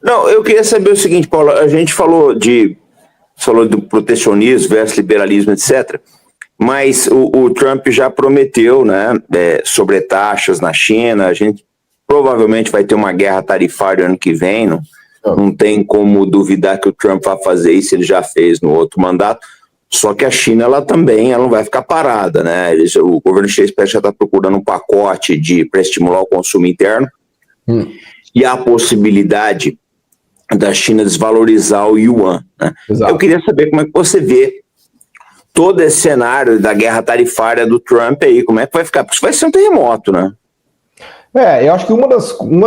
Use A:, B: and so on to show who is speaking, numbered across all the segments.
A: Não, eu queria saber o seguinte, Paulo, a gente falou do protecionismo versus liberalismo, etc., mas o Trump já prometeu, né, sobretaxas na China, a gente provavelmente vai ter uma guerra tarifária ano que vem, não tem como duvidar que o Trump vai fazer isso, ele já fez no outro mandato, só que a China, ela não vai ficar parada, né, o governo chinês já está procurando um pacote para estimular o consumo interno, e a possibilidade da China desvalorizar o yuan, né? Eu queria saber como é que você vê todo esse cenário da guerra tarifária do Trump aí, como é que vai ficar? Porque isso vai ser um terremoto, né?
B: Eu acho que uma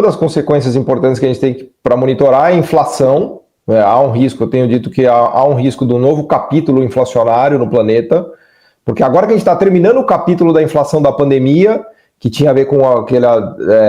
B: das consequências importantes que a gente tem para monitorar é a inflação. Há um risco, eu tenho dito que há um risco de um novo capítulo inflacionário no planeta, porque agora que a gente está terminando o capítulo da inflação da pandemia, que tinha a ver com aquela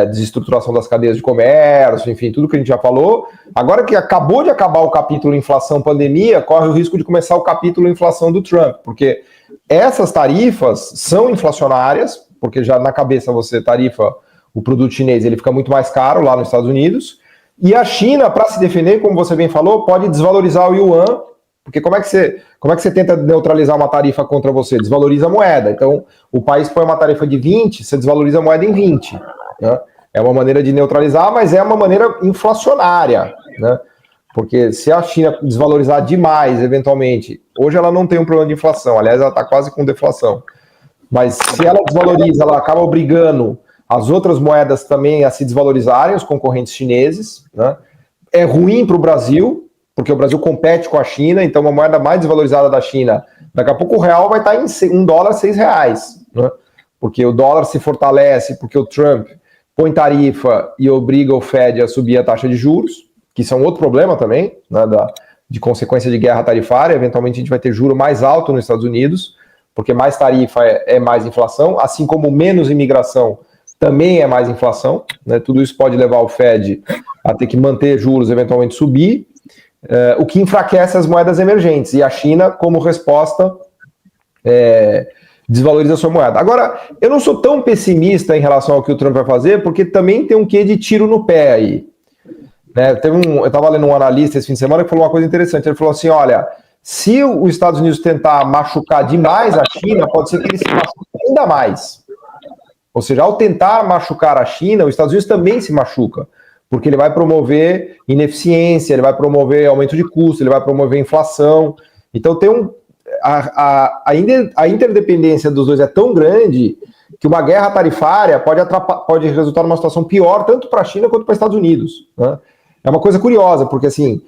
B: desestruturação das cadeias de comércio, enfim, tudo que a gente já falou. Agora que acabou de acabar o capítulo inflação-pandemia, corre o risco de começar o capítulo inflação do Trump, porque essas tarifas são inflacionárias, porque já na cabeça você tarifa o produto chinês, ele fica muito mais caro lá nos Estados Unidos, e a China, para se defender, como você bem falou, pode desvalorizar o yuan, porque como é que você tenta neutralizar uma tarifa contra você? Desvaloriza a moeda. Então, o país põe uma tarifa de 20, você desvaloriza a moeda em 20. Né? É uma maneira de neutralizar, mas é uma maneira inflacionária. Né? Porque se a China desvalorizar demais, eventualmente, hoje ela não tem um problema de inflação, aliás, ela está quase com deflação. Mas se ela desvaloriza, ela acaba obrigando as outras moedas também a se desvalorizarem, os concorrentes chineses. Né? É ruim para o Brasil, porque o Brasil compete com a China, então uma moeda mais desvalorizada da China, daqui a pouco o real vai estar em $1 R$6, né? Porque o dólar se fortalece, porque o Trump põe tarifa e obriga o Fed a subir a taxa de juros, que são outro problema também, né, de consequência de guerra tarifária. Eventualmente a gente vai ter juro mais alto nos Estados Unidos, porque mais tarifa é mais inflação, assim como menos imigração também é mais inflação, né? Tudo isso pode levar o Fed a ter que manter juros, eventualmente subir, o que enfraquece as moedas emergentes, e a China, como resposta, desvaloriza a sua moeda. Agora, eu não sou tão pessimista em relação ao que o Trump vai fazer, porque também tem um quê de tiro no pé aí. Né? Eu estava lendo um analista esse fim de semana que falou uma coisa interessante. Ele falou assim, olha, se os Estados Unidos tentar machucar demais a China, pode ser que ele se machuque ainda mais. Ou seja, ao tentar machucar a China, os Estados Unidos também se machuca, porque ele vai promover ineficiência, ele vai promover aumento de custo, ele vai promover inflação. Então tem a interdependência dos dois é tão grande que uma guerra tarifária pode resultar numa situação pior tanto para a China quanto para os Estados Unidos. Né? É uma coisa curiosa, porque assim,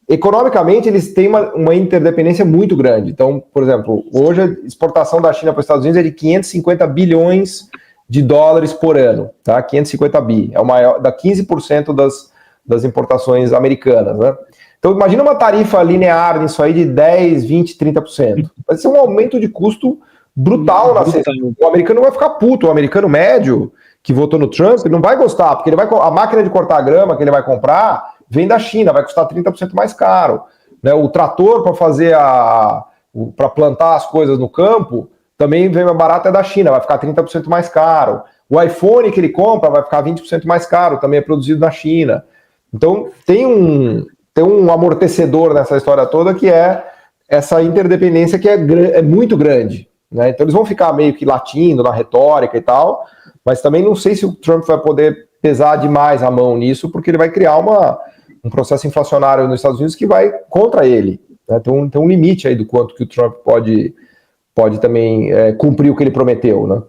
B: economicamente eles têm uma interdependência muito grande. Então, por exemplo, hoje a exportação da China para os Estados Unidos é de 550 bilhões de dólares por ano, tá? 550 bi, é o maior, dá 15% das importações americanas, né? Então imagina uma tarifa linear nisso aí de 10, 20, 30%. Vai ser um aumento de custo brutal na cesta. O americano vai ficar puto, o americano médio que votou no Trump não vai gostar, porque a máquina de cortar grama que ele vai comprar vem da China, vai custar 30% mais caro, né? O trator para fazer para plantar as coisas no campo também vem mais barato, é da China, vai ficar 30% mais caro. O iPhone que ele compra vai ficar 20% mais caro, também é produzido na China. Então tem um amortecedor nessa história toda, que é essa interdependência que é muito grande. Né? Então eles vão ficar meio que latindo na retórica e tal, mas também não sei se o Trump vai poder pesar demais a mão nisso, porque ele vai criar um processo inflacionário nos Estados Unidos que vai contra ele. Né? Tem um limite aí do quanto que o Trump pode também cumprir o que ele prometeu, né?